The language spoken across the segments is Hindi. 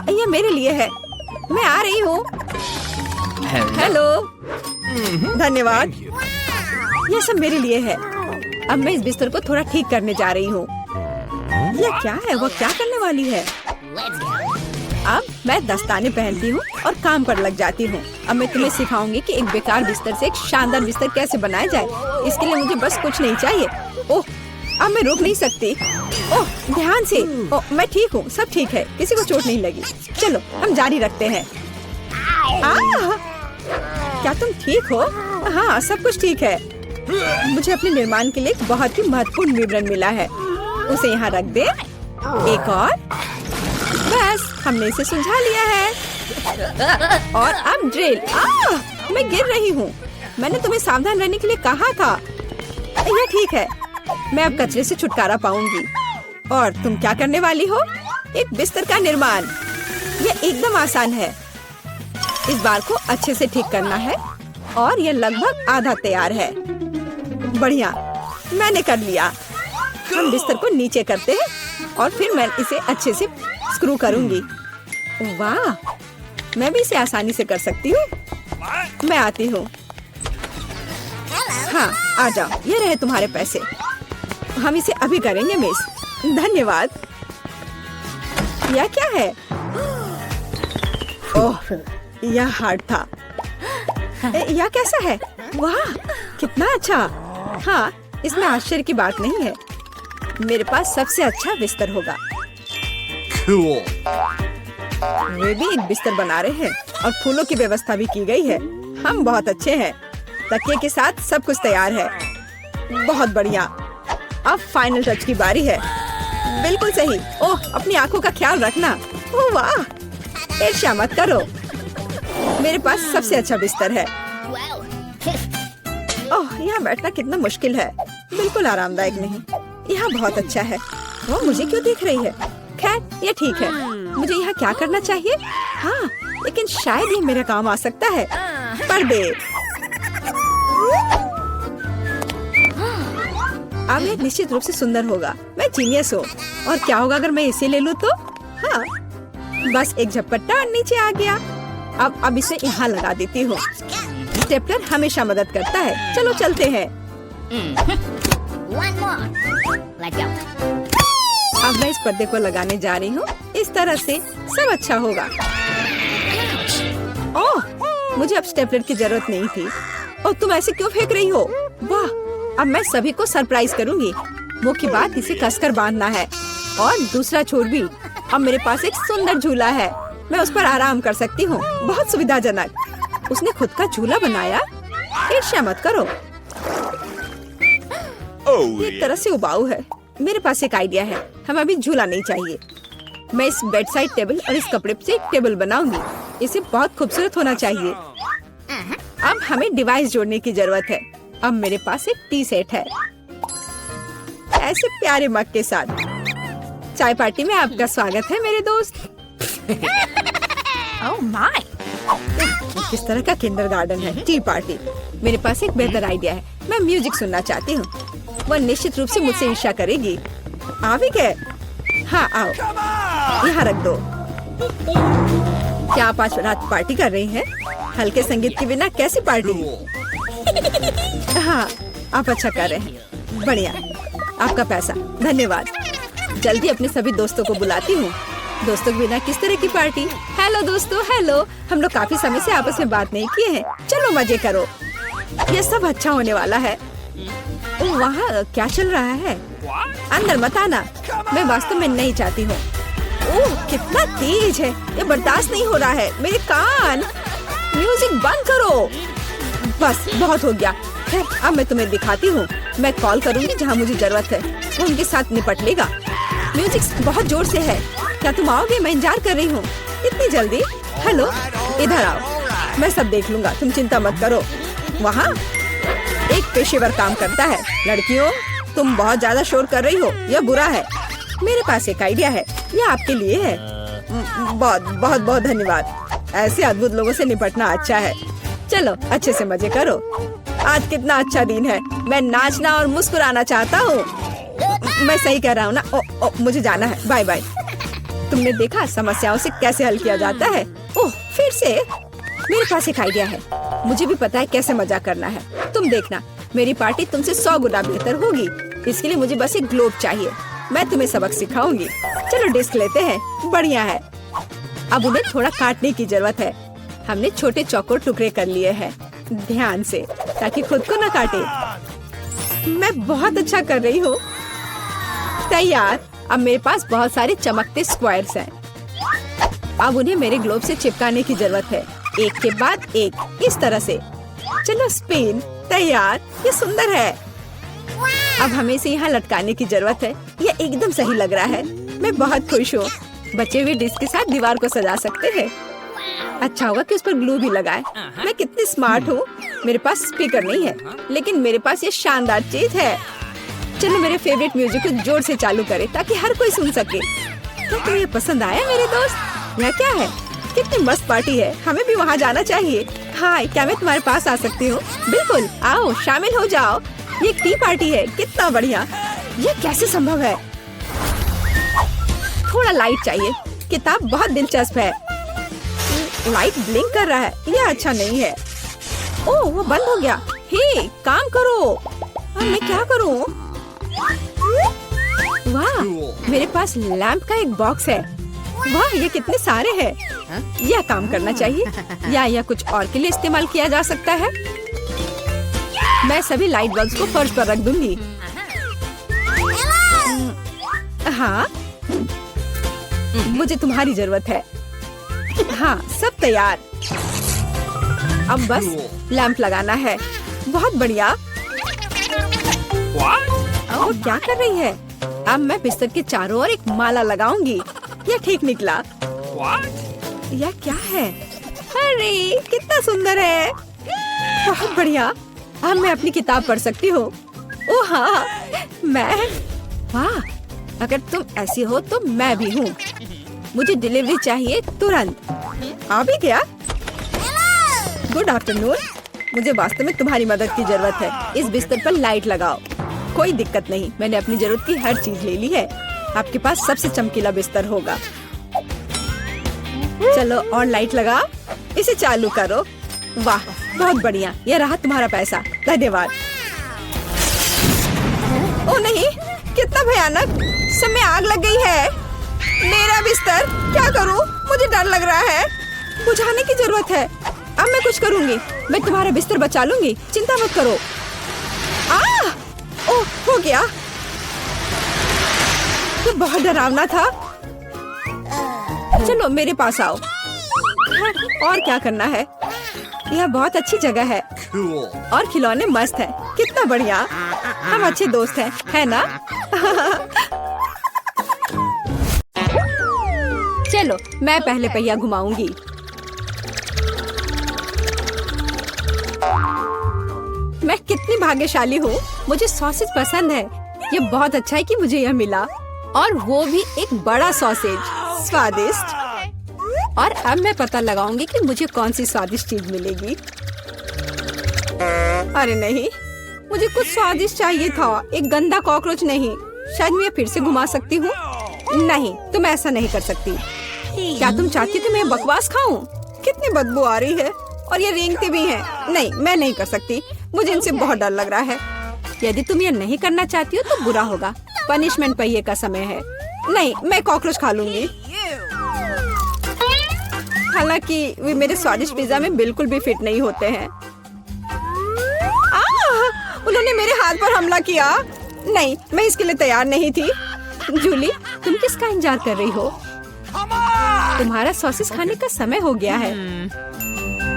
हाँ, ये मेरे लिए है। मैं आ रही हूँ। हेलो। धन्यवाद। ये सब मेरे लिए है। अब मैं इस बिस्तर को थोड़ा ठीक करने जा रही हूँ। ये क्या है? वो क्या करने वाली है? अब मैं दस्ताने पहनती हूँ और काम पर लग जाती हूँ। अब मैं तुम्हें सिखाऊंगी कि एक बेकार बिस्तर से एक शानदार बिस्तर कैसे बनाया जाए। इसके लिए मुझे बस कुछ नहीं चाहिए। ओह, अब मैं रुक नहीं सकती। ओह, ध्यान से। ओह, मैं ठीक हूँ, सब ठीक है, किसी को चोट नहीं लगी। चलो हम जारी रखते हैं। क्या तुम ठीक हो? हाँ, सब कुछ ठीक है। मुझे अपने निर्माण के लिए एक बहुत ही महत्वपूर्ण विवरण मिला है। उसे यहाँ रख दे। एक और। बस, हमने इसे सुलझा लिया है। और अब ड्रिल। मैं गिर रही हूँ। मैंने तुम्हें सावधान रहने के लिए कहा था। यह ठीक है। मैं अब कचरे से छुटकारा पाऊंगी। और तुम क्या करने वाली हो? एक बिस्तर का निर्माण। यह एकदम आसान है। इस बार को अच्छे से ठीक करना है और यह लगभग आधा तैयार है। बढ़िया, मैंने कर लिया। हम बिस्तर को नीचे करते हैं और फिर मैं इसे अच्छे से स्क्रू करूंगी। वाह, मैं भी इसे आसानी से कर सकती हूँ। मैं आती हूँ। हाँ, आ जाओ। ये रहे तुम्हारे पैसे। हम इसे अभी करेंगे मिस। धन्यवाद। यह क्या है? ओह, यह हार्ड था। यह कैसा है? वाह, कितना अच्छा। हाँ, इसमें आश्चर्य की बात नहीं है। मेरे पास सबसे अच्छा बिस्तर होगा। Cool. वे भी एक बिस्तर बना रहे हैं और फूलों की व्यवस्था भी की गई है। हम बहुत अच्छे हैं। तकिए के साथ सब कुछ तैयार है। बहुत बढ़िया। अब फाइनल टच की बारी है। बिल्कुल सही। ओह, अपनी आंखों का ख्याल रखना। ओह वाह, ईर्ष्या मत करो। मेरे पास सबसे अच्छा बिस्तर है। ओह, यहाँ बैठना कितना मुश्किल है। बिल्कुल आरामदायक नहीं। यहाँ बहुत अच्छा है। वो मुझे क्यों देख रही है? खैर, ये ठीक है। मुझे यहाँ क्या करना चाहिए? हाँ, लेकिन शायद ये मेरे काम आ सकता है। पर्दे। अब ये निश्चित रूप से सुंदर होगा। मैं जीनियस हूँ। और क्या होगा अगर मैं इसे ले लूँ तो? हाँ, बस एक झपट्टा और नीचे आ गया। अब इसे यहाँ लगा देती हूँ। स्टेपलर हमेशा मदद करता है। चलो चलते हैं। अब मैं इस पर्दे को लगाने जा रही हूँ। इस तरह से सब अच्छा होगा। ओह, मुझे अब स्टेपलर की जरूरत नहीं थी। और तुम ऐसे क्यों फेंक रही हो? वाह, अब मैं सभी को सरप्राइज करूँगी। मुख्य बात इसे कसकर बांधना है और दूसरा छोर भी। अब मेरे पास एक सुंदर झूला है। मैं उस पर आराम कर सकती हूँ। बहुत सुविधाजनक। उसने खुद का झूला बनाया। ईर्ष्या मत करो। एक तरह से उबाऊ है। मेरे पास एक आइडिया है। हमें अभी झूला नहीं चाहिए। मैं इस बेड साइड टेबल और इस कपड़े से एक टेबल बनाऊंगी। इसे बहुत खूबसूरत होना चाहिए। अब हमें डिवाइस जोड़ने की जरूरत है। अब मेरे पास एक टी सेट है, ऐसे प्यारे मग के साथ। चाय पार्टी में आपका स्वागत है मेरे दोस्त। Oh my! किस तरह का किंडरगार्टन है टी पार्टी। मेरे पास एक बेहतर आइडिया है। मैं म्यूजिक सुनना चाहती हूँ। वह निश्चित रूप से मुझसे ईर्ष्या करेगी। आ भी गए? हाँ, आओ, यहाँ रख दो। क्या आप आज रात पार्टी कर रही हैं? हल्के संगीत के बिना कैसी पार्टी? हाँ, आप अच्छा कर रहे हैं। बढ़िया, आपका पैसा। धन्यवाद। जल्दी अपने सभी दोस्तों को बुलाती हूँ। दोस्तों के बिना किस तरह की पार्टी? हेलो दोस्तों, हेलो। हम लोग काफी समय से आपस में बात नहीं किए हैं। चलो मजे करो। ये सब अच्छा होने वाला है। ओह, वहाँ क्या चल रहा है? अंदर मत आना। मैं वास्तव में नहीं चाहती हूँ। ओह, कितना तेज है। ये बर्दाश्त नहीं हो रहा है। मेरे कान। म्यूजिक बंद करो। बस, बहुत हो गया। खैर, अब मैं तुम्हें दिखाती हूँ। मैं कॉल करूँगी जहाँ मुझे जरूरत है। वो उनके साथ निपट लेगा। म्यूजिक बहुत जोर से है। क्या तुम आओगे? मैं इंतजार कर रही हूँ। इतनी जल्दी? हेलो, इधर आओ। मैं सब देख लूंगा, तुम चिंता मत करो। वहाँ एक पेशेवर काम करता है। लड़कियों, तुम बहुत ज्यादा शोर कर रही हो। यह बुरा है। मेरे पास एक आइडिया है। यह आपके लिए है। बहुत बहुत बहुत धन्यवाद। ऐसे अद्भुत लोगों से निपटना अच्छा है। चलो अच्छे से मजे करो। आज कितना अच्छा दिन है। मैं नाचना और मुस्कुराना चाहता हूँ। मैं सही कह रहा हूँ ना? मुझे जाना है। Bye bye. तुमने देखा समस्याओं से कैसे हल किया जाता है? ओह, फिर से मेरे पास एक आइडिया है। मुझे भी पता है कैसे मजाक करना है। तुम देखना, मेरी पार्टी तुमसे 100 गुना बेहतर होगी। इसके लिए मुझे बस एक ग्लोब चाहिए। मैं तुम्हें सबक सिखाऊंगी। चलो डिस्क लेते हैं। बढ़िया है। अब उन्हें थोड़ा काटने की जरूरत है। हमने छोटे चौकोर टुकड़े कर लिए हैं, ध्यान से, ताकि खुद को न काटे। मैं बहुत अच्छा कर रही हूँ। तैयार। अब मेरे पास बहुत सारे चमकते स्क्वायर्स हैं। अब उन्हें मेरे ग्लोब से चिपकाने की जरूरत है, एक के बाद एक, इस तरह से। चलो स्पिन। तैयार। ये सुंदर है। अब हमें इसे यहाँ लटकाने की जरूरत है। ये एकदम सही लग रहा है। मैं बहुत खुश हूँ। बचे हुए डिस्क के साथ दीवार को सजा सकते हैं। अच्छा होगा कि उस पर ग्लू भी लगाए। मैं कितनी स्मार्ट हूँ। मेरे पास स्पीकर नहीं है, लेकिन मेरे पास ये शानदार चीज है। चलो मेरे फेवरेट म्यूजिक को जोर से चालू करें ताकि हर कोई सुन सके। क्या तुम्हें ये पसंद आया मेरे दोस्त? यह क्या है? कितनी मस्त पार्टी है। हमें भी वहाँ जाना चाहिए। हाय, क्या मैं तुम्हारे पास आ सकती हूँ? बिल्कुल, आओ शामिल हो जाओ। ये एक टी पार्टी है। कितना बढ़िया। ये कैसे संभव है? थोड़ा लाइट चाहिए। किताब बहुत दिलचस्प है। लाइट ब्लिंक कर रहा है। यह अच्छा नहीं है। ओह, वो बंद हो गया। हे, काम करो। अब मैं क्या करूँ? वाह, मेरे पास लैंप का एक बॉक्स है। वाह, ये कितने सारे हैं। यह काम करना चाहिए या यह कुछ और के लिए इस्तेमाल किया जा सकता है। मैं सभी लाइट बल्ब्स को फर्श पर रख दूंगी। हाँ, मुझे तुम्हारी जरूरत है। हाँ, सब तैयार। अब बस लैंप लगाना है। बहुत बढ़िया। वो क्या कर रही है? अब मैं बिस्तर के चारों ओर एक माला लगाऊंगी। यह ठीक निकला। यह क्या है? अरे कितना सुंदर है। बहुत बढ़िया। अब मैं अपनी किताब पढ़ सकती हूँ। ओह हाँ, मैं। वाह, अगर तुम ऐसी हो तो मैं भी हूँ। मुझे डिलीवरी चाहिए तुरंत। आ भी गया। Good afternoon. मुझे वास्तव में तुम्हारी मदद की जरूरत है। इस बिस्तर पर लाइट लगाओ। कोई दिक्कत नहीं, मैंने अपनी जरूरत की हर चीज ले ली है। आपके पास सबसे चमकीला बिस्तर होगा। चलो और लाइट लगाओ। इसे चालू करो। वाह, बहुत बढ़िया। यह रहा तुम्हारा पैसा। धन्यवाद। ओ नहीं, कितना भयानक। सब में आग लग गई है। मेरा बिस्तर, क्या करूं? मुझे डर लग रहा है। बुझाने की जरूरत है। अब मैं कुछ करूंगी। मैं तुम्हारा बिस्तर बचा लूंगी। चिंता मत करो। ओह, हो गया। ये बहुत डरावना था। चलो मेरे पास आओ। और क्या करना है? यह बहुत अच्छी जगह है। Cool. और खिलौने मस्त हैं। कितना बढ़िया। हम अच्छे दोस्त हैं, है ना? चलो मैं पहले पहिया घुमाऊंगी। मैं कितनी भाग्यशाली हूँ। मुझे सॉसेज पसंद है। ये बहुत अच्छा है कि मुझे यह मिला, और वो भी एक बड़ा सॉसेज। स्वादिष्ट। और अब मैं पता लगाऊंगी कि मुझे कौन सी स्वादिष्ट चीज मिलेगी। अरे नहीं, मुझे कुछ स्वादिष्ट चाहिए था, एक गंदा कॉकरोच नहीं। शायद मैं फिर से घुमा सकती हूँ। नहीं, तुम ऐसा नहीं कर सकती। क्या तुम चाहती कि मैं बकवास खाऊं? कितनी बदबू आ रही है, और ये रेंगते भी हैं। नहीं, मैं नहीं कर सकती। मुझे इनसे बहुत डर लग रहा है। यदि तुम ये नहीं करना चाहती हो तो बुरा होगा। पनिशमेंट पहिए का समय है। नहीं, मैं कॉकरोच खा लूंगी। हालांकि वे मेरे स्वादिष्ट पिज्जा में बिल्कुल भी फिट नहीं होते हैं। उन्होंने मेरे हाथ पर हमला किया। नहीं, मैं इसके लिए तैयार नहीं थी। जूली, तुम किसका इंतजार कर रही हो? तुम्हारा सॉसेस खाने का समय हो गया है।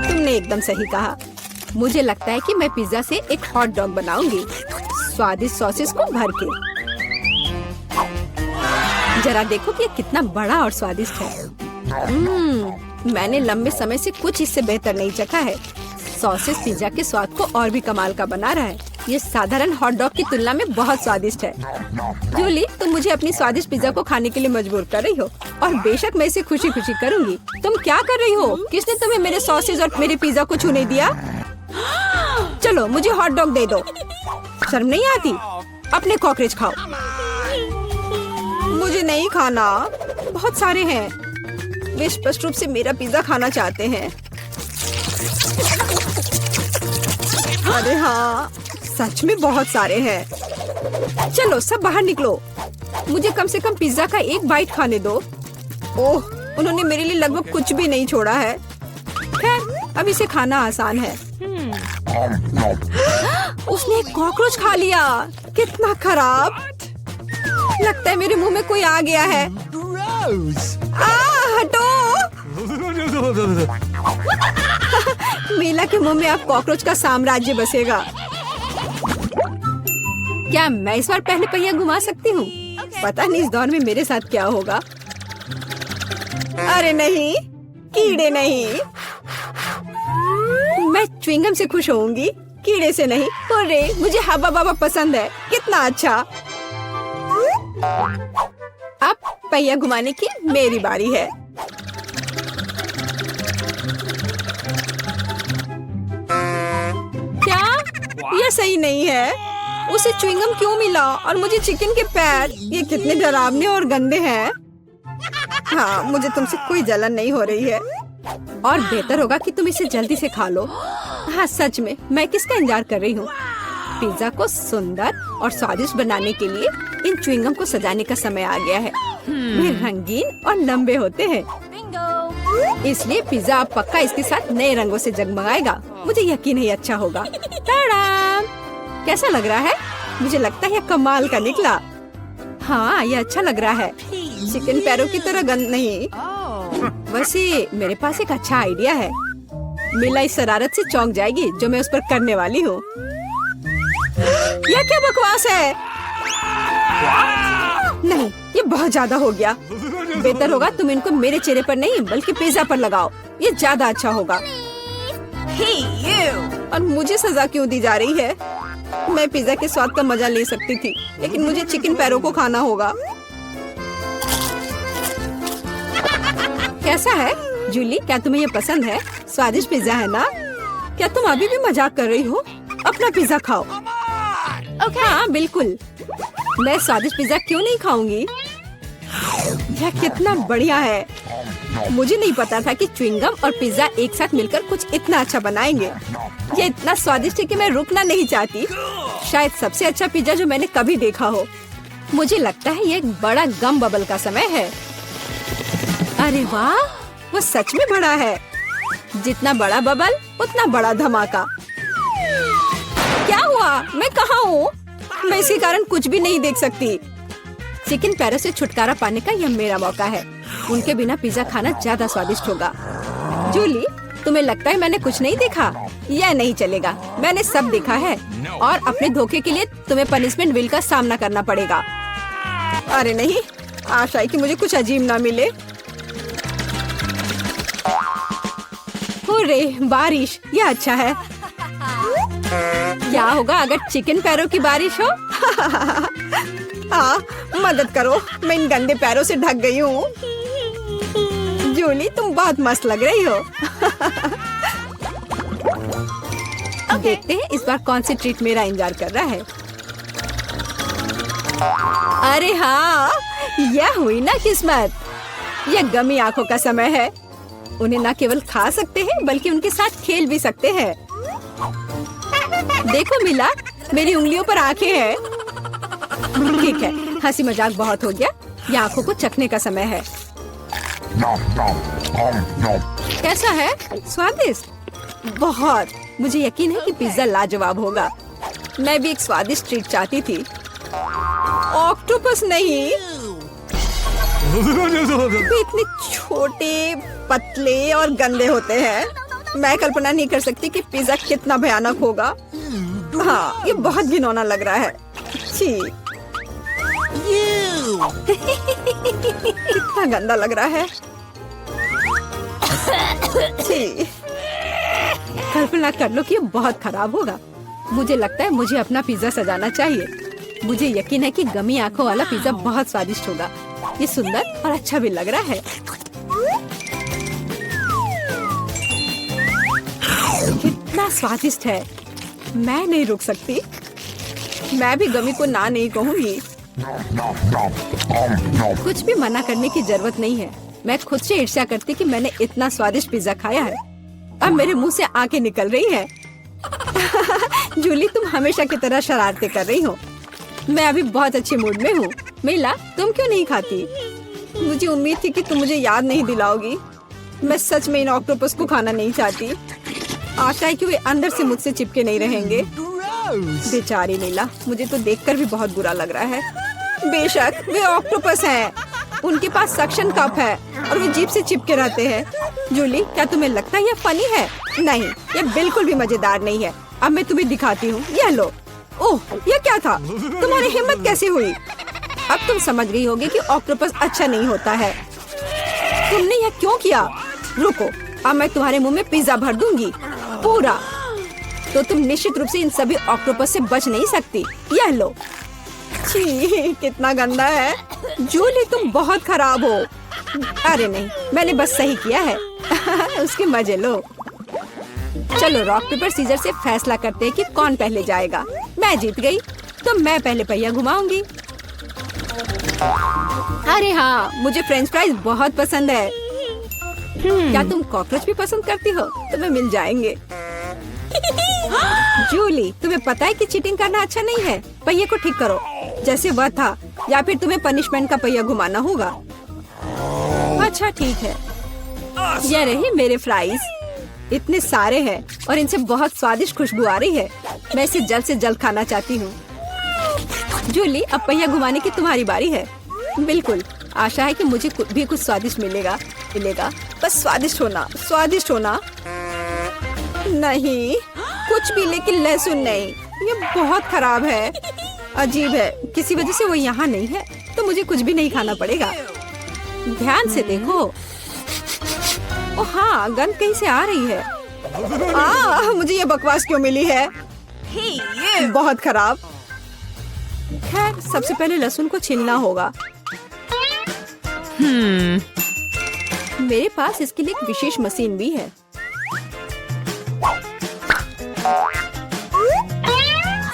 तुमने एकदम सही कहा। मुझे लगता है कि मैं पिज्जा से एक हॉट डॉग बनाऊंगी, स्वादिष्ट सॉसेस को भर के। जरा देखो कि ये कितना बड़ा और स्वादिष्ट है। मैंने लंबे समय से कुछ इससे बेहतर नहीं चखा है। सॉसेस पिज्जा के स्वाद को और भी कमाल का बना रहा है। ये साधारण हॉट डॉग की तुलना में बहुत स्वादिष्ट है। जूली, तुम मुझे अपनी स्वादिष्ट पिज्जा को खाने के लिए मजबूर कर रही हो, और बेशक मैं इसे खुशी खुशी करूंगी। तुम क्या कर रही हो? किसने तुम्हें मेरे सॉसेज और मेरे पिज्जा को छूने दिया? चलो मुझे हॉट डॉग दे दो। शर्म नहीं आती? अपने कॉकरोच खाओ। मुझे नहीं खाना, बहुत सारे हैं। वे स्पष्ट रूप से मेरा पिज्जा खाना चाहते हैं। अरे हाँ, सच में बहुत सारे हैं। चलो सब बाहर निकलो, मुझे कम से कम पिज्जा का एक बाइट खाने दो। ओह, उन्होंने मेरे लिए लगभग कुछ भी नहीं छोड़ा है। खैर, अब इसे खाना आसान है। उसने एक कॉकरोच खा लिया। कितना खराब। लगता है मेरे मुंह में कोई आ गया है। Gross. हटो। मीला के मुंह में अब कॉकरोच का साम्राज्य बसेगा। क्या मैं इस बार पहले पहिया घुमा सकती हूँ? पता नहीं इस दौर में मेरे साथ क्या होगा। अरे नहीं, कीड़े नहीं। मैं च्युइंगम से खुश होऊंगी, कीड़े से नहीं। अरे मुझे हब्बा बाबा पसंद है। कितना अच्छा। अब पहिया घुमाने की मेरी बारी है। क्या यह सही नहीं है? उसे च्युइंगम क्यों मिला और मुझे चिकन के पैर? ये कितने डरावने और गंदे हैं। हाँ, मुझे तुमसे कोई जलन नहीं हो रही है और बेहतर होगा कि तुम इसे जल्दी से खा लो। हाँ सच में, मैं किसका इंतजार कर रही हूँ? पिज्जा को सुंदर और स्वादिष्ट बनाने के लिए इन च्युइंगम को सजाने का समय आ गया है। वे रंगीन और लंबे होते हैं, इसलिए पिज्जा अब पक्का इसके साथ नए रंगों से जगमगाएगा। मुझे यकीन है अच्छा होगा। टाडाम! कैसा लग रहा है? मुझे लगता है यह कमाल का निकला। हाँ, यह अच्छा लग रहा है। चिकन पैरों की तरह गंद नहीं। वैसे मेरे पास एक अच्छा आइडिया है। मीला इस शरारत से चौंक जाएगी जो मैं उस पर करने वाली हूँ। यह क्या बकवास है? नहीं, ये बहुत ज्यादा हो गया। बेहतर होगा तुम इनको मेरे चेहरे पर नहीं बल्कि पिज्जा पर लगाओ। ये ज्यादा अच्छा होगा। और मुझे सजा क्यों दी जा रही है? मैं पिज्जा के स्वाद का मजा ले सकती थी, लेकिन मुझे चिकन पैरों को खाना होगा। कैसा है जूली? क्या तुम्हें ये पसंद है? स्वादिष्ट पिज्जा है ना? क्या तुम अभी भी मजाक कर रही हो? अपना पिज्जा खाओ। हाँ बिल्कुल, मैं स्वादिष्ट पिज्जा क्यों नहीं खाऊंगी? यह कितना बढ़िया है। मुझे नहीं पता था कि च्युइंगम और पिज्जा एक साथ मिलकर कुछ इतना अच्छा बनाएंगे। ये इतना स्वादिष्ट है कि मैं रुकना नहीं चाहती। शायद सबसे अच्छा पिज्जा जो मैंने कभी देखा हो। मुझे लगता है ये एक बड़ा गम बबल का समय है। अरे वाह, वो सच में बड़ा है। जितना बड़ा बबल उतना बड़ा धमाका। क्या हुआ? मैं कहाँ हूँ? मैं इसके कारण कुछ भी नहीं देख सकती। चिकन पैरों से छुटकारा पाने का यह मेरा मौका है। उनके बिना पिज्जा खाना ज्यादा स्वादिष्ट होगा। जूली, तुम्हें लगता है मैंने कुछ नहीं देखा? यह नहीं चलेगा, मैंने सब देखा है और अपने धोखे के लिए तुम्हें पनिशमेंट बिल का सामना करना पड़ेगा। अरे नहीं, आशा है कि मुझे कुछ अजीब ना मिले। हुर्रे, बारिश, यह अच्छा है। क्या होगा अगर चिकन पैरों की बारिश हो? मदद करो, मैं इन गंदे पैरों से ढक गई हूँ। जूली, तुम बहुत मस्त लग रही हो। देखते हैं इस बार कौन सी ट्रीट मेरा इंतजार कर रहा है। अरे हाँ, यह हुई ना किस्मत। यह गमी आंखों का समय है। उन्हें न केवल खा सकते हैं बल्कि उनके साथ खेल भी सकते हैं। देखो मिला, मेरी उंगलियों पर आंखें हैं। ठीक है, हंसी मजाक बहुत हो गया। ये आंखों को चखने का समय है। कैसा है? स्वादिष्ट? बहुत। मुझे यकीन है कि पिज्जा लाजवाब होगा। मैं भी एक स्वादिष्ट ट्रीट चाहती थी। ऑक्टोपस नहीं। वे इतने छोटे, पतले और गंदे होते हैं। मैं कल्पना नहीं कर सकती कि पिज्जा कितना भयानक होगा। हाँ, ये बहुत घिनौना लग रहा है। छी। कितना गंदा लग रहा है। छी। कल्पना कर लो कि ये बहुत खराब होगा। मुझे लगता है मुझे अपना पिज्जा सजाना चाहिए। मुझे यकीन है कि गमी आंखों वाला पिज्जा बहुत स्वादिष्ट होगा। ये सुंदर और अच्छा भी लग रहा है। कितना स्वादिष्ट है। मैं नहीं रुक सकती। मैं भी गमी को ना नहीं कहूँगी। कुछ भी मना करने की जरूरत नहीं है। मैं खुद से ईर्ष्या करती कि मैंने इतना स्वादिष्ट पिज्जा खाया है। अब मेरे मुंह से आंखें निकल रही है। जूली, तुम हमेशा की तरह शरारतें कर रही हो। मैं अभी बहुत अच्छे मूड में हूँ। मिला, तुम क्यों नहीं खाती? मुझे उम्मीद थी कि तुम मुझे याद नहीं दिलाओगी। मैं सच में इन ऑक्टोपस को खाना नहीं चाहती। आशा है कि वे अंदर से मुझसे चिपके नहीं रहेंगे। बेचारी नीला, मुझे तो देखकर भी बहुत बुरा लग रहा है। बेशक वे ऑक्टोपस हैं। उनके पास सक्शन कप है और वे जीभ से चिपके रहते हैं। जूली, क्या तुम्हें लगता है यह फनी है? नहीं, ये बिल्कुल भी मजेदार नहीं है। अब मैं तुम्हें दिखाती हूँ। यह लो। ओह, यह क्या था? तुम्हारी हिम्मत कैसे हुई? अब तुम समझ रही होगी कि ऑक्टोपस अच्छा नहीं होता है। तुमने यह क्यों किया? रुको, अब मैं तुम्हारे मुंह में पिज्जा भर दूंगी, पूरा। तो तुम निश्चित रूप से इन सभी ऑक्टोपस से बच नहीं सकती। यह लो। छी, कितना गंदा है। जूली, तुम बहुत खराब हो। अरे नहीं, मैंने बस सही किया है। उसके मजे लो। चलो रॉक पेपर सीजर से फैसला करते हैं कि कौन पहले जाएगा। मैं जीत गई, तो मैं पहले पहिया घुमाऊंगी। अरे हाँ, मुझे फ्रेंच फ्राइज बहुत पसंद है। क्या तुम कॉकरोच भी पसंद करती हो? तुम्हें मिल जाएंगे। जूली, तुम्हें पता है कि चीटिंग करना अच्छा नहीं है। पहिए को ठीक करो जैसे वह था, या फिर तुम्हें पनिशमेंट का पहिया घुमाना होगा। अच्छा ठीक है। ये रही मेरे फ्राइज। इतने सारे हैं और इनसे बहुत स्वादिष्ट खुशबू आ रही है। मैं इसे जल्द से जल्द खाना चाहती हूँ। जूली, अब पहिया घुमाने की तुम्हारी बारी है। बिल्कुल, आशा है कि मुझे भी कुछ स्वादिष्ट मिलेगा। बस स्वादिष्ट होना, स्वादिष्ट होना। नहीं, कुछ भी, लेकिन लहसुन नहीं। ये बहुत खराब है। अजीब है, किसी वजह से वो यहाँ नहीं है, तो मुझे कुछ भी नहीं खाना पड़ेगा। ध्यान से देखो। ओह हाँ, गंध कहीं से आ रही है। मुझे ये बकवास क्यों मिली है? बहुत खराब। खैर, सबसे पहले लहसुन को छीलना होगा। मेरे पास इसके लिए एक विशेष मशीन भी है।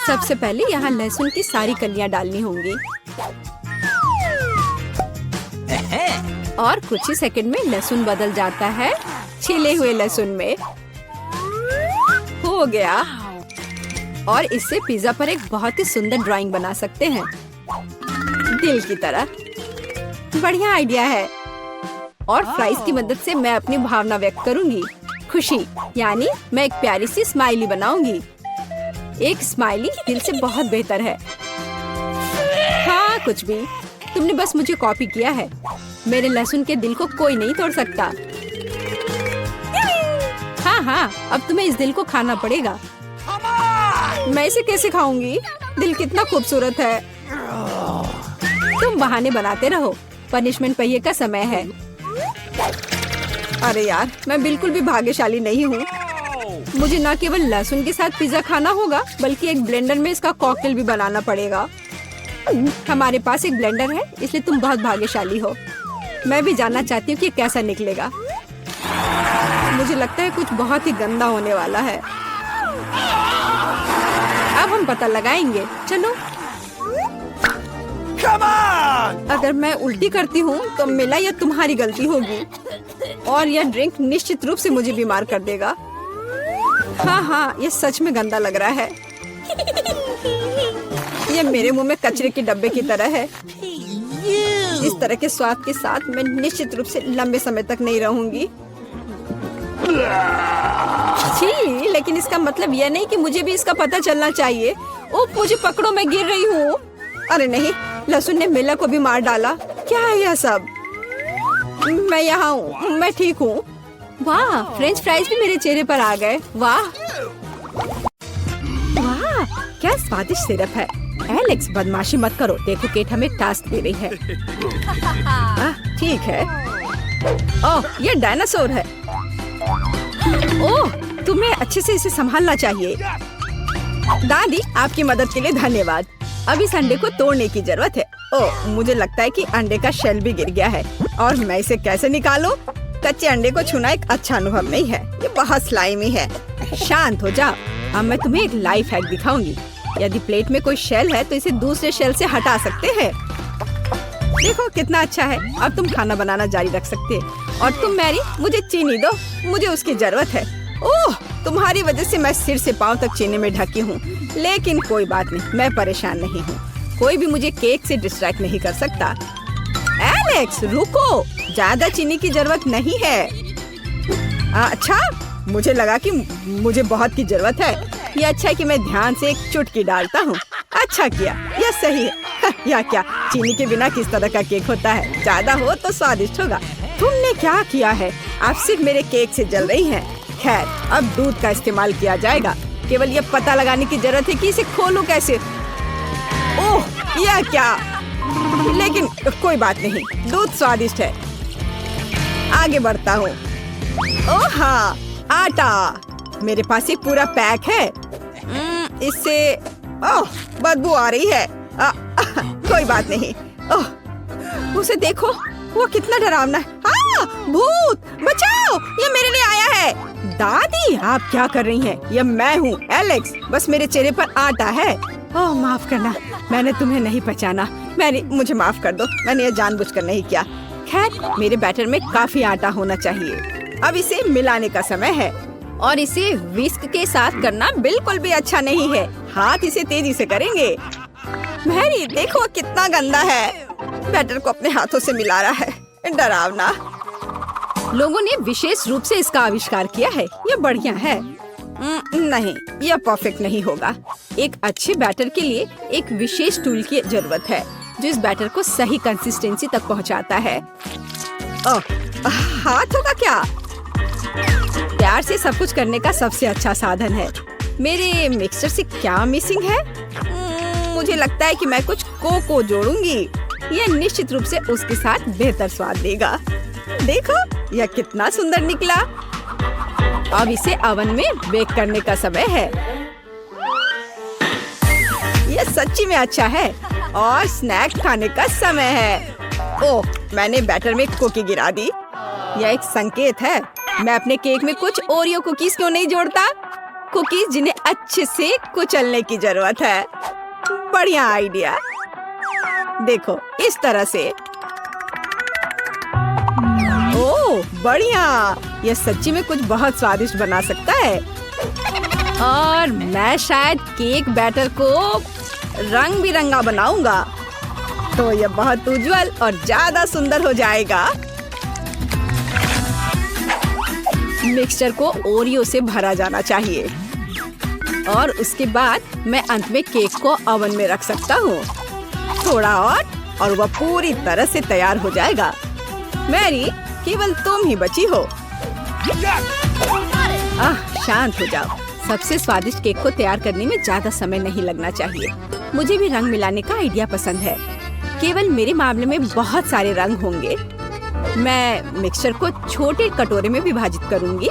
सबसे पहले यहाँ लहसुन की सारी कलियां डालनी होंगी और कुछ ही सेकंड में लहसुन बदल जाता है छिले हुए लहसुन में। हो गया। और इससे पिज्जा पर एक बहुत ही सुंदर ड्राइंग बना सकते हैं, दिल की तरह। बढ़िया आइडिया है। और फ्राइज की मदद से मैं अपनी भावना व्यक्त करूंगी। खुशी, यानी मैं एक प्यारी सी स्माइली बनाऊंगी। एक स्माइली दिल से बहुत बेहतर है। हाँ, कुछ भी। तुमने बस मुझे कॉपी किया है। मेरे लहसुन के दिल को कोई नहीं तोड़ सकता। हाँ, अब तुम्हें इस दिल को खाना पड़ेगा। मैं इसे कैसे खाऊंगी? दिल कितना खूबसूरत है। तुम बहाने बनाते रहो। पनिशमेंट पहिए का समय है। अरे यार, मैं बिल्कुल भी भाग्यशाली नहीं हूँ। मुझे न केवल लहसुन के साथ पिज्जा खाना होगा, बल्कि एक ब्लेंडर में इसका कॉकटेल भी बनाना पड़ेगा। हमारे पास एक ब्लेंडर है, इसलिए तुम बहुत भाग्यशाली हो। मैं भी जानना चाहती हूँ कि कैसा निकलेगा। मुझे लगता है कुछ बहुत ही गंदा होने वाला है। अब हम पता लगाएंगे। चलो। अगर मैं उल्टी करती हूँ तो मिला यह तुम्हारी गलती होगी और यह ड्रिंक निश्चित रूप से मुझे बीमार कर देगा। हाँ, ये सच में गंदा लग रहा है। ये मेरे मुंह में कचरे के डब्बे की तरह है। इस तरह के स्वाद के साथ मैं निश्चित रूप से लंबे समय तक नहीं रहूंगी। छी, लेकिन इसका मतलब यह नहीं कि मुझे भी इसका पता चलना चाहिए। ओह, मुझे पकड़ो, मैं गिर रही हूँ। अरे नहीं, लहसुन ने मिला को भी मार डाला। क्या है यह सब? मैं यहाँ हूँ, मैं ठीक हूँ। वाह, फ्रेंच फ्राइज भी मेरे चेहरे पर आ गए। वाह, क्या स्वादिष्ट सिरप है। एलेक्स, बदमाशी मत करो। देखो, केट हमें टास्क दे रही है। ठीक है। ओह, ये डायनासोर है। ओह, तुम्हें अच्छे से इसे संभालना चाहिए। दादी, आपकी मदद के लिए धन्यवाद। अब इस अंडे को तोड़ने की जरूरत है। ओह, मुझे लगता है कि अंडे का शेल भी गिर गया है और मैं इसे कैसे निकालूं? कच्चे अंडे को छूना एक अच्छा अनुभव नहीं है। ये बहुत स्लाइमी है। शांत हो जाओ। अब मैं तुम्हें एक लाइफ हैक दिखाऊंगी। यदि प्लेट में कोई शेल है तो इसे दूसरे शेल से हटा सकते हैं। देखो कितना अच्छा है। अब तुम खाना बनाना जारी रख सकते हैं। और तुम मैरी, मुझे चीनी दो, मुझे उसकी जरूरत है। ओह, तुम्हारी वजह से मैं सिर से पांव तक चीनी में ढकी हूँ। लेकिन कोई बात नहीं, मैं परेशान नहीं हूँ। कोई भी मुझे केक से डिस्ट्रैक्ट नहीं कर सकता। एलेक्स रुको, ज्यादा चीनी की जरूरत नहीं है। अच्छा, मुझे लगा कि मुझे बहुत की जरूरत है। ये अच्छा है कि मैं ध्यान से एक चुटकी डालता हूँ। अच्छा किया, यह सही है। या क्या, चीनी के बिना किस तरह का केक होता है? ज्यादा हो तो स्वादिष्ट होगा। तुमने क्या किया है? आप सिर्फ मेरे केक से जल रही हैं। खैर, अब दूध का इस्तेमाल किया जाएगा। केवल ये पता लगाने की जरूरत है कि इसे खोलूं कैसे। ओह, यह क्या? लेकिन कोई बात नहीं, दूध स्वादिष्ट है। आगे बढ़ता हूँ। ओह हाँ, आटा। मेरे पास एक पूरा पैक है। इससे ओह, बदबू आ रही है। कोई बात नहीं। ओह, उसे देखो, वो कितना डरावना है। भूत, बचाओ, ये मेरे लिए आया है। दादी, आप क्या कर रही हैं? ये मैं हूँ, एलेक्स। बस मेरे चेहरे पर आटा है। ओह, माफ करना, मैंने तुम्हें नहीं पहचाना। मुझे माफ कर दो, मैंने ये जानबूझकर नहीं किया। खैर, मेरे बैटर में काफी आटा होना चाहिए। अब इसे मिलाने का समय है। और इसे विस्क के साथ करना बिल्कुल भी अच्छा नहीं है। हाथ इसे तेजी से करेंगे। मैरी, देखो कितना गंदा है। बैटर को अपने हाथों से मिला रहा है। डरावना। लोगों ने विशेष रूप से इसका आविष्कार किया है। ये बढ़िया है। नहीं, यह परफेक्ट नहीं होगा। एक अच्छे बैटर के लिए एक विशेष टूल की जरूरत है जो इस बैटर को सही कंसिस्टेंसी तक पहुंचाता है। हाथों का क्या? प्यार से सब कुछ करने का सबसे अच्छा साधन है। मेरे मिक्सचर से क्या मिसिंग है? मुझे लगता है कि मैं कुछ कोको जोड़ूंगी। यह निश्चित रूप से उसके साथ बेहतर स्वाद देगा। देखो, यह कितना सुंदर निकला। अब इसे ओवन में बेक करने का समय है। यह सच्ची में अच्छा है। और स्नैक खाने का समय है। ओह, मैंने बैटर में कुकी गिरा दी। यह एक संकेत है। मैं अपने केक में कुछ ओरियो कुकीज क्यों नहीं जोड़ता? कुकीज जिन्हें अच्छे से कुचलने की जरूरत है। बढ़िया आइडिया। देखो, इस तरह से। ओह, बढ़िया। यह सच्ची में कुछ बहुत स्वादिष्ट बना सकता है। और मैं शायद केक बैटर को रंग बिरंगा बनाऊंगा, तो यह बहुत उज्जवल और ज्यादा सुंदर हो जाएगा। मिक्सचर को ओरियो से भरा जाना चाहिए। और उसके बाद मैं अंत में केक को ओवन में रख सकता हूँ। थोड़ा और वह पूरी तरह से तैयार हो जाएगा। मैरी, केवल तुम ही बची हो। शांत हो जाओ। सबसे स्वादिष्ट केक को तैयार करने में ज्यादा समय नहीं लगना चाहिए। मुझे भी रंग मिलाने का आइडिया पसंद है। केवल मेरे मामले में बहुत सारे रंग होंगे। मैं मिक्सचर को छोटे कटोरे में विभाजित करूंगी,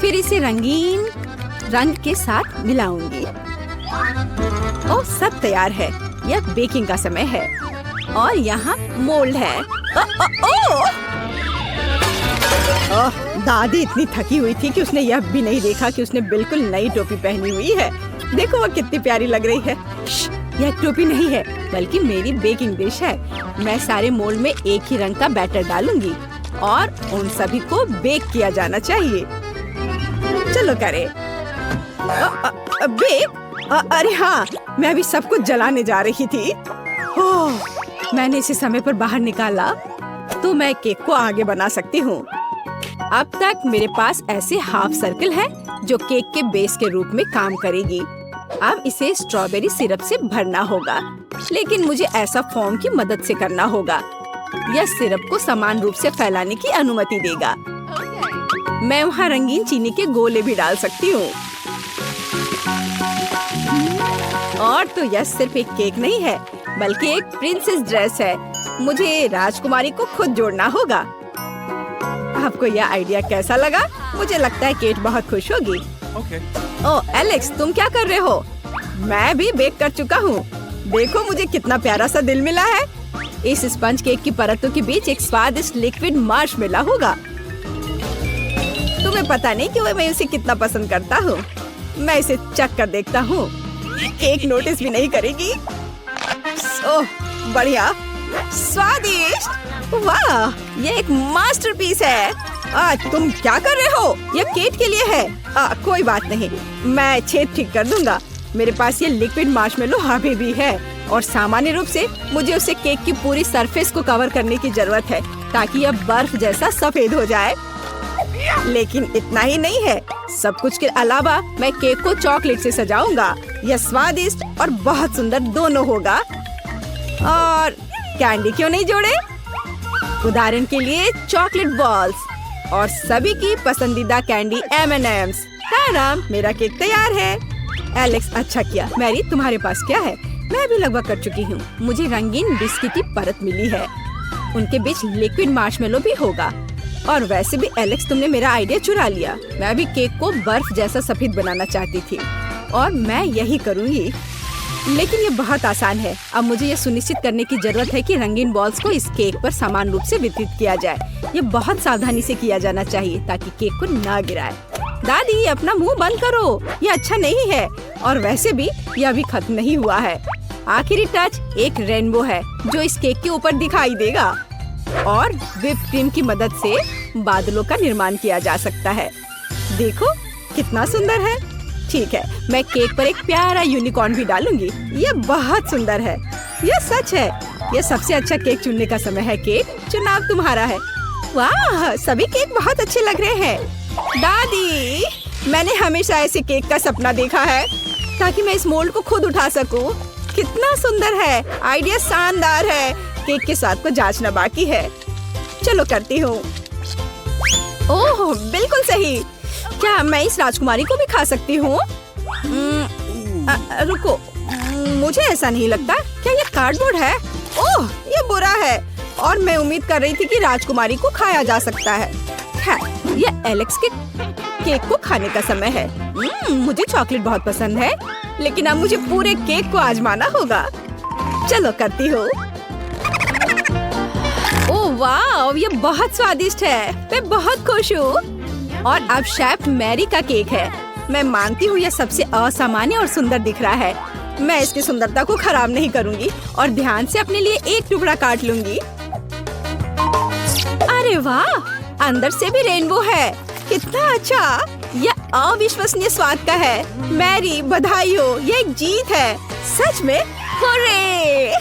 फिर इसे रंगीन रंग के साथ मिलाऊंगी। ओह, सब तैयार है। यह बेकिंग का समय है। और यहाँ मोल्ड है। दादी इतनी थकी हुई थी कि उसने यह भी नहीं देखा कि उसने बिल्कुल नई टोपी पहनी हुई है। देखो, वह कितनी प्यारी लग रही है। यह टोपी नहीं है, बल्कि मेरी बेकिंग डिश है। मैं सारे मोल्ड में एक ही रंग का बैटर डालूंगी और उन सभी को बेक किया जाना चाहिए। चलो करें। बेक? अरे हाँ, मैं अभी सब कुछ जलाने जा रही थी। ओह, मैंने इसे समय पर बाहर निकाला तो मैं केक को आगे बना सकती हूँ। अब तक मेरे पास ऐसे हाफ सर्कल है जो केक के बेस के रूप में काम करेगी। अब इसे स्ट्रॉबेरी सिरप से भरना होगा, लेकिन मुझे ऐसा फोम की मदद से करना होगा। यह सिरप को समान रूप से फैलाने की अनुमति देगा। मैं वहाँ रंगीन चीनी के गोले भी डाल सकती हूँ। और तो यह सिर्फ एक केक नहीं है, बल्कि एक प्रिंसेस ड्रेस है। मुझे राजकुमारी को खुद जोड़ना होगा। आपको यह आइडिया कैसा लगा? मुझे लगता है केट बहुत खुश होगी। ओह, एलेक्स, तुम क्या कर रहे हो? मैं भी बेक कर चुका हूँ। देखो, मुझे कितना प्यारा सा दिल मिला है। इस स्पंज केक की परतों के बीच एक स्वादिष्ट लिक्विड मार्शमेलो होगा। तुम्हें पता नहीं कि मैं इसे कितना पसंद करता हूँ। मैं इसे चख कर देखता हूँ। केक नोटिस भी नहीं करेगी। ओह बढ़िया, स्वादिष्ट, वाह ये एक मास्टरपीस है। तुम क्या कर रहे हो? ये केक के लिए है। कोई बात नहीं, मैं छेद ठीक कर दूंगा। मेरे पास ये लिक्विड मार्शमेलो अभी भी है और सामान्य रूप से मुझे उसे केक की पूरी सरफेस को कवर करने की जरूरत है ताकि यह बर्फ जैसा सफेद हो जाए। लेकिन इतना ही नहीं है, सब कुछ के अलावा मैं केक को चॉकलेट से सजाऊंगा। यह स्वादिष्ट और बहुत सुंदर दोनों होगा। और कैंडी क्यों नहीं जोड़े? उदाहरण के लिए चॉकलेट बॉल्स और सभी की पसंदीदा कैंडी M&M's। ताराम, मेरा केक तैयार है। एलेक्स, अच्छा किया। मैरी, तुम्हारे पास क्या है? मैं भी लगभग कर चुकी हूँ। मुझे रंगीन बिस्किट की परत मिली है, उनके बीच लिक्विड मार्शमेलो भी होगा। और वैसे भी एलेक्स, तुमने मेरा आइडिया चुरा लिया। मैं भी केक को बर्फ जैसा सफेद बनाना चाहती थी और मैं यही करूँगी। लेकिन ये बहुत आसान है। अब मुझे ये सुनिश्चित करने की जरूरत है कि रंगीन बॉल्स को इस केक पर समान रूप से वितरित किया जाए। ये बहुत सावधानी से किया जाना चाहिए ताकि केक को ना गिराए। दादी, अपना मुंह बंद करो, ये अच्छा नहीं है। और वैसे भी यह अभी खत्म नहीं हुआ है। आखिरी टच एक रेनबो है जो इस केक के ऊपर दिखाई देगा और व्हिप क्रीम की मदद से बादलों का निर्माण किया जा सकता है। देखो कितना सुंदर है। ठीक है, मैं केक पर एक प्यारा यूनिकॉर्न भी डालूंगी। ये बहुत सुंदर है। यह सच है। यह सबसे अच्छा केक चुनने का समय है। केक, चुनाव तुम्हारा है। वाह, सभी केक बहुत अच्छे लग रहे हैं। दादी, मैंने हमेशा ऐसे केक का सपना देखा है ताकि मैं इस मोल्ड को खुद उठा सकूं। कितना सुंदर है। आइडिया शानदार है। केक के स्वाद को जांचना बाकी है। चलो करती हूँ। ओह बिल्कुल सही। क्या मैं इस राजकुमारी को भी खा सकती हूँ? रुको, मुझे ऐसा नहीं लगता। क्या ये कार्डबोर्ड है? ओह ये बुरा है और मैं उम्मीद कर रही थी कि राजकुमारी को खाया जा सकता है। ये एलेक्स के केक को खाने का समय है। मुझे चॉकलेट बहुत पसंद है, लेकिन अब मुझे पूरे केक को आजमाना होगा। चलो करती हूँ। ओह वाह, ये बहुत स्वादिष्ट है। मैं बहुत खुश हूँ। और अब शेफ मैरी का केक है। मैं मानती हूँ यह सबसे असामान्य और सुंदर दिख रहा है। मैं इसकी सुंदरता को खराब नहीं करूँगी और ध्यान से अपने लिए एक टुकड़ा काट लूँगी। अरे वाह, अंदर से भी रेनबो है। कितना अच्छा। यह अविश्वसनीय स्वाद का है। मैरी, बधाई हो, ये एक जीत है। सच में, हुर्रे!